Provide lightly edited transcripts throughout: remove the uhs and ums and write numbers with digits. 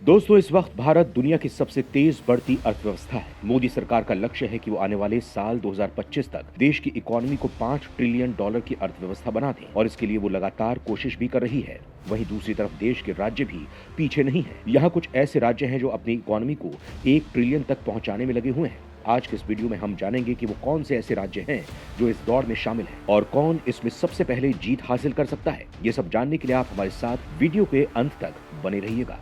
दोस्तों, इस वक्त भारत दुनिया की सबसे तेज बढ़ती अर्थव्यवस्था है। मोदी सरकार का लक्ष्य है कि वो आने वाले साल 2025 तक देश की इकोनॉमी को $5 ट्रिलियन की अर्थव्यवस्था बना दें और इसके लिए वो लगातार कोशिश भी कर रही है। वहीं दूसरी तरफ देश के राज्य भी पीछे नहीं है। यहाँ कुछ ऐसे राज्य हैं जो अपनी इकोनॉमी को 1 ट्रिलियन तक पहुंचाने में लगे हुए हैं। आज के इस वीडियो में हम जानेंगे कि वो कौन से ऐसे राज्य हैं जो इस दौड़ में शामिल हैं और कौन इसमें सबसे पहले जीत हासिल कर सकता है। ये सब जानने के लिए आप हमारे साथ वीडियो के अंत तक बने रहिएगा।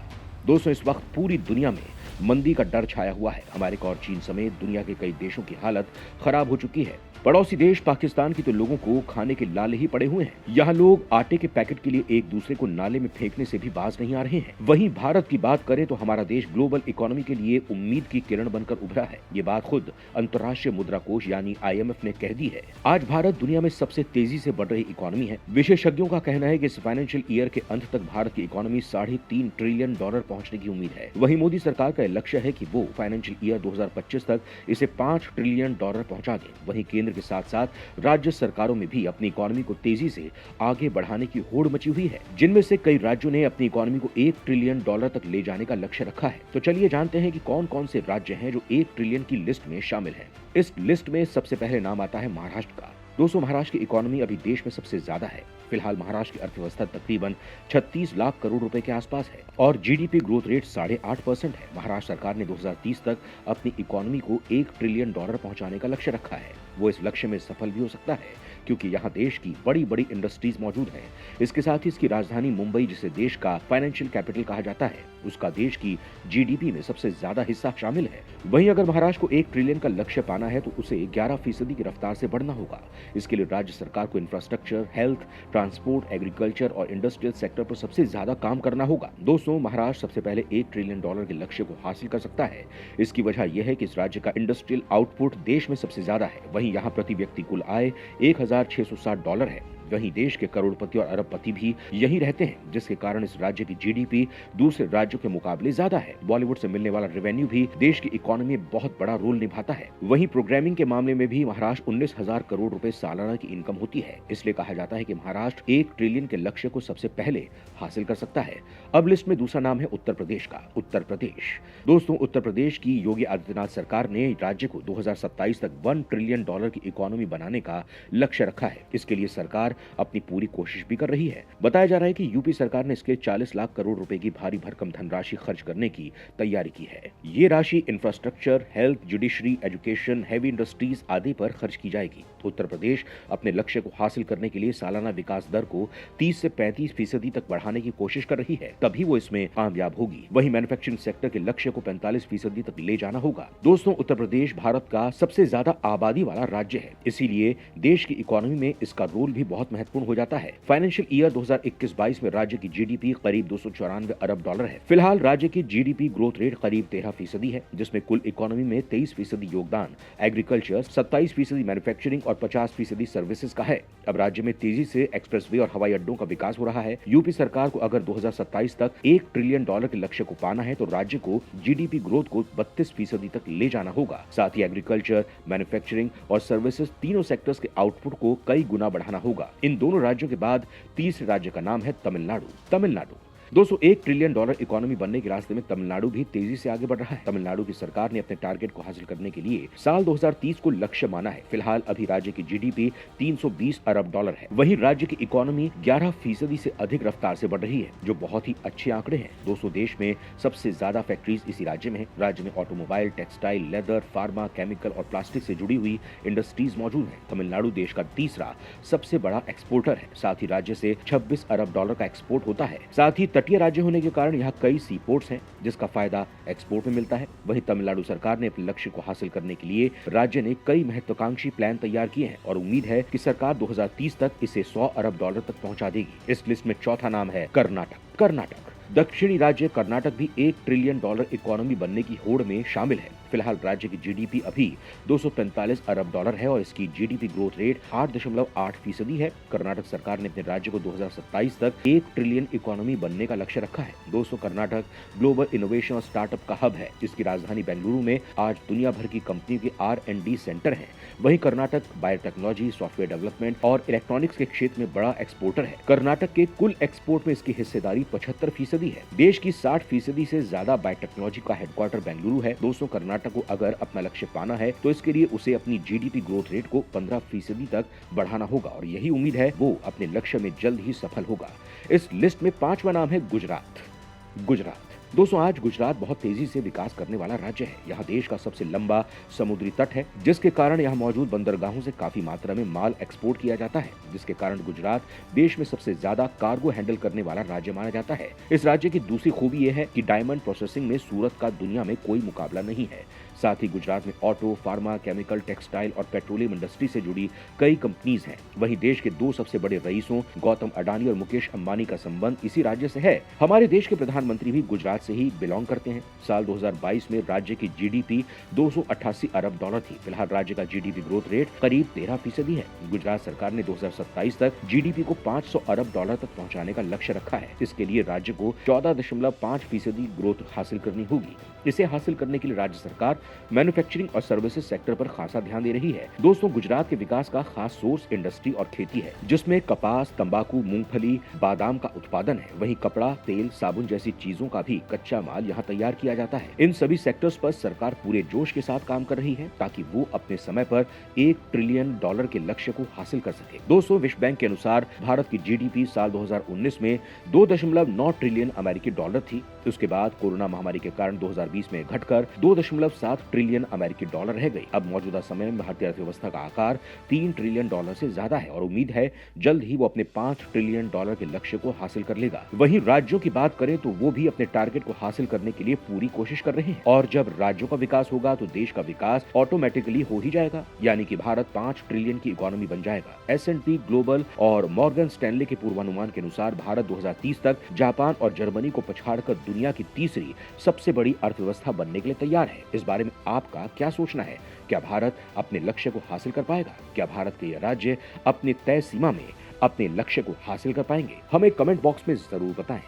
दोस्तों, इस वक्त पूरी दुनिया में मंदी का डर छाया हुआ है। अमेरिका और चीन समेत दुनिया के कई देशों की हालत खराब हो चुकी है। पड़ोसी देश पाकिस्तान की तो लोगों को खाने के लाले ही पड़े हुए हैं। यहाँ लोग आटे के पैकेट के लिए एक दूसरे को नाले में फेंकने से भी बाज नहीं आ रहे हैं। वहीं भारत की बात करें तो हमारा देश ग्लोबल इकोनॉमी के लिए उम्मीद की किरण बनकर उभरा है। ये बात खुद अंतर्राष्ट्रीय मुद्रा कोष यानी IMF ने कह दी है। आज भारत दुनिया में सबसे तेजी से बढ़ रही इकोनॉमी है। विशेषज्ञों का कहना है कि इस फाइनेंशियल ईयर के अंत तक भारत की इकोनॉमी $3.5 ट्रिलियन पहुंचने की उम्मीद है। वहीं मोदी सरकार का लक्ष्य है कि वो फाइनेंशियल ईयर 2025 तक इसे $5 ट्रिलियन पहुंचा दें। वहीं केंद्र के साथ साथ राज्य सरकारों में भी अपनी इकोनॉमी को तेजी से आगे बढ़ाने की होड़ मची हुई है, जिनमें से कई राज्यों ने अपनी इकोनॉमी को $1 ट्रिलियन तक ले जाने का लक्ष्य रखा है। तो चलिए जानते हैं कि कौन कौन से राज्य हैं जो 1 ट्रिलियन की लिस्ट में शामिल हैं। इस लिस्ट में सबसे पहले नाम आता है महाराष्ट्र का। दोस्तों, महाराष्ट्र की इकोनॉमी अभी देश में सबसे ज्यादा है। फिलहाल महाराष्ट्र की अर्थव्यवस्था तकरीबन 36 लाख करोड़ रुपए के आसपास है और GDP ग्रोथ रेट 8.5% है। महाराष्ट्र सरकार ने 2030 तक अपनी इकोनॉमी को $1 ट्रिलियन पहुंचाने का लक्ष्य रखा है। वो इस लक्ष्य में सफल भी हो सकता है क्योंकि यहाँ देश की बड़ी बड़ी इंडस्ट्रीज मौजूद हैं। इसके साथ ही इसकी राजधानी मुंबई, जिसे देश का फाइनेंशियल कैपिटल कहा जाता है, उसका देश की GDP में सबसे ज्यादा हिस्सा शामिल है। वहीं अगर महाराष्ट्र को 1 ट्रिलियन का लक्ष्य पाना है तो उसे 11% की रफ्तार से बढ़ना होगा। इसके लिए राज्य सरकार को इंफ्रास्ट्रक्चर, हेल्थ, ट्रांसपोर्ट, एग्रीकल्चर और इंडस्ट्रियल सेक्टर पर सबसे ज्यादा काम करना होगा। दोस्तों, महाराष्ट्र सबसे पहले $1 ट्रिलियन के लक्ष्य को हासिल कर सकता है। इसकी वजह यह है कि इस राज्य का इंडस्ट्रियल आउटपुट देश में सबसे ज्यादा है। वहीं यहाँ प्रति व्यक्ति कुल आय $1,660 है। वहीं देश के करोड़पति और अरबपति भी यहीं रहते हैं, जिसके कारण इस राज्य की GDP दूसरे राज्यों के मुकाबले ज्यादा है। बॉलीवुड से मिलने वाला रेवेन्यू भी देश की इकोनॉमी में बहुत बड़ा रोल निभाता है। वहीं प्रोग्रामिंग के मामले में भी महाराष्ट्र 19,000 करोड़ रुपए सालाना की इनकम होती है। इसलिए कहा जाता है कि महाराष्ट्र 1 ट्रिलियन के लक्ष्य को सबसे पहले हासिल कर सकता है। अब लिस्ट में दूसरा नाम है उत्तर प्रदेश का। उत्तर प्रदेश। दोस्तों, उत्तर प्रदेश की योगी आदित्यनाथ सरकार ने राज्य को 2027 तक $1 ट्रिलियन की इकोनॉमी बनाने का लक्ष्य रखा है। इसके लिए सरकार अपनी पूरी कोशिश भी कर रही है। बताया जा रहा है कि यूपी सरकार ने इसके 40 लाख करोड़ रुपए की भारी भरकम धनराशि खर्च करने की तैयारी की है। ये राशि infrastructure, health, judiciary, education, heavy industries आदि पर खर्च की जाएगी। उत्तर प्रदेश अपने लक्ष्य को हासिल करने के लिए सालाना विकास दर को 30 से 35% तक बढ़ाने की कोशिश कर रही है, तभी वो इसमें कामयाब होगी। वहीं मैन्युफैक्चरिंग सेक्टर के लक्ष्य को 45% तक ले जाना होगा। दोस्तों, उत्तर प्रदेश भारत का सबसे ज्यादा आबादी वाला राज्य है, इसीलिए देश की इकोनॉमी में इसका रोल भी बहुत महत्वपूर्ण हो जाता है। फाइनेंशियल ईयर 2021-22 में राज्य की GDP करीब $294 अरब है। फिलहाल राज्य की GDP ग्रोथ रेट करीब 13% है, जिसमें कुल इकोनॉमी में 23% योगदान एग्रीकल्चर, 27% मैन्युफैक्चरिंग और 50% सर्विसेज का है। अब राज्य में तेजी से एक्सप्रेसवे और हवाई अड्डों का विकास हो रहा है। यूपी सरकार को अगर 2027 तक $1 ट्रिलियन के लक्ष्य को पाना है तो राज्य को GDP ग्रोथ को 32% तक ले जाना होगा। साथ ही एग्रीकल्चर, मैन्युफैक्चरिंग और सर्विसेज तीनों सेक्टर्स के आउटपुट को कई गुना बढ़ाना होगा। इन दोनों राज्यों के बाद तीसरे राज्य का नाम है तमिलनाडु। दोस्तों, $1 ट्रिलियन इकोनॉमी बनने के रास्ते में तमिलनाडु भी तेजी से आगे बढ़ रहा है। तमिलनाडु की सरकार ने अपने टारगेट को हासिल करने के लिए साल 2030 को लक्ष्य माना है। फिलहाल अभी राज्य की GDP $320 अरब है। वहीं राज्य की इकोनॉमी 11% से अधिक रफ्तार से बढ़ रही है, जो बहुत ही अच्छे आंकड़े हैं। दोस्तों, देश में सबसे ज्यादा फैक्ट्रीज इसी राज्य में है। राज्य में automobile, textile, leather, pharma, chemical और प्लास्टिक से जुड़ी हुई इंडस्ट्रीज मौजूद है। तमिलनाडु देश का तीसरा सबसे बड़ा एक्सपोर्टर है। साथ ही राज्य से $26 अरब का एक्सपोर्ट होता है। साथ ही तटीय राज्य होने के कारण यहाँ कई सी पोर्ट्स हैं, जिसका फायदा एक्सपोर्ट में मिलता है। वहीं तमिलनाडु सरकार ने अपने लक्ष्य को हासिल करने के लिए राज्य ने कई महत्वाकांक्षी प्लान तैयार किए हैं और उम्मीद है कि सरकार 2030 तक इसे $100 अरब तक पहुंचा देगी। इस लिस्ट में चौथा नाम है कर्नाटक। दक्षिणी राज्य कर्नाटक भी $1 ट्रिलियन इकोनॉमी बनने की होड़ में शामिल है। फिलहाल राज्य की जीडीपी अभी 245 अरब डॉलर है और इसकी जीडीपी ग्रोथ रेट 8.8% है। कर्नाटक सरकार ने अपने राज्य को 2027 तक 1 ट्रिलियन इकोनॉमी बनने का लक्ष्य रखा है। दोस्तों, कर्नाटक ग्लोबल इनोवेशन और स्टार्टअप का हब है। इसकी राजधानी बेंगलुरु में आज दुनिया भर की कंपनियों के R&D सेंटर हैं। वहीं कर्नाटक बायोटेक्नोलॉजी, सॉफ्टवेयर डेवलपमेंट और इलेक्ट्रॉनिक्स के क्षेत्र में बड़ा एक्सपोर्टर है। कर्नाटक के कुल एक्सपोर्ट में इसकी हिस्सेदारी 75% है। देश की 60% से ज्यादा बायोटेक्नोलॉजी का हेडक्वार्टर बेंगलुरु है। दोस्तों, कर्नाटक को अगर अपना लक्ष्य पाना है तो इसके लिए उसे अपनी जीडीपी ग्रोथ रेट को 15% तक बढ़ाना होगा और यही उम्मीद है वो अपने लक्ष्य में जल्द ही सफल होगा। इस लिस्ट में 5वां नाम है गुजरात। दोस्तों, आज गुजरात बहुत तेजी से विकास करने वाला राज्य है। यहाँ देश का सबसे लंबा समुद्री तट है, जिसके कारण यहाँ मौजूद बंदरगाहों से काफी मात्रा में माल एक्सपोर्ट किया जाता है, जिसके कारण गुजरात देश में सबसे ज्यादा कार्गो हैंडल करने वाला राज्य माना जाता है। इस राज्य की दूसरी खूबी यह है कि डायमंड प्रोसेसिंग में सूरत का दुनिया में कोई मुकाबला नहीं है। साथ ही गुजरात में ऑटो, फार्मा, केमिकल, टेक्सटाइल और पेट्रोलियम इंडस्ट्री से जुड़ी कई कंपनीज हैं। वहीं देश के 2 सबसे बड़े रईसों गौतम अडानी और मुकेश अंबानी का संबंध इसी राज्य से है। हमारे देश के प्रधानमंत्री भी गुजरात से ही बिलोंग करते हैं। साल 2022 में राज्य की जीडीपी 288 अरब डॉलर थी। फिलहाल राज्य का जीडीपी ग्रोथ रेट करीब 13% है। गुजरात सरकार ने 2027 तक जीडीपी को 500 अरब डॉलर तक पहुंचाने का लक्ष्य रखा है। इसके लिए राज्य को 14.5% ग्रोथ हासिल करनी होगी। इसे हासिल करने के लिए राज्य सरकार मैन्युफैक्चरिंग और सर्विसेज सेक्टर पर खासा ध्यान दे रही है। दोस्तों, गुजरात के विकास का खास सोर्स इंडस्ट्री और खेती है, जिसमें कपास, तंबाकू, मूंगफली, बादाम का उत्पादन है। वहीं कपड़ा, तेल, साबुन जैसी चीजों का भी कच्चा माल यहाँ तैयार किया जाता है। इन सभी सेक्टर्स पर सरकार पूरे जोश के साथ काम कर रही है ताकि वो अपने समय पर 1 ट्रिलियन डॉलर के लक्ष्य को हासिल कर सके। दोस्तों, विश्व बैंक के अनुसार भारत की जीडीपी साल 2019 में 2.9 ट्रिलियन अमेरिकी डॉलर थी। उसके बाद कोरोना महामारी के कारण 2020 में घटकर 2.7 ट्रिलियन अमेरिकी डॉलर रह गई। अब मौजूदा समय में भारतीय अर्थव्यवस्था का आकार 3 ट्रिलियन डॉलर से ज्यादा है और उम्मीद है जल्द ही वो अपने 5 ट्रिलियन डॉलर के लक्ष्य को हासिल कर लेगा। वहीं राज्यों की बात करें तो वो भी अपने टारगेट को हासिल करने के लिए पूरी कोशिश कर रहे हैं और जब राज्यों का विकास होगा तो देश का विकास ऑटोमेटिकली हो ही जाएगा, यानी कि भारत 5 ट्रिलियन की इकोनॉमी बन जाएगा। S&P ग्लोबल और मॉर्गन स्टैनले के पूर्वानुमान के अनुसार भारत 2030 तक जापान और जर्मनी को पछाड़कर दुनिया की तीसरी सबसे बड़ी अर्थव्यवस्था बनने के लिए तैयार है। इस बारे में आपका क्या सोचना है? क्या भारत अपने लक्ष्य को हासिल कर पाएगा? क्या भारत के ये राज्य अपने तय सीमा में अपने लक्ष्य को हासिल कर पाएंगे? हमें कमेंट बॉक्स में जरूर बताएं।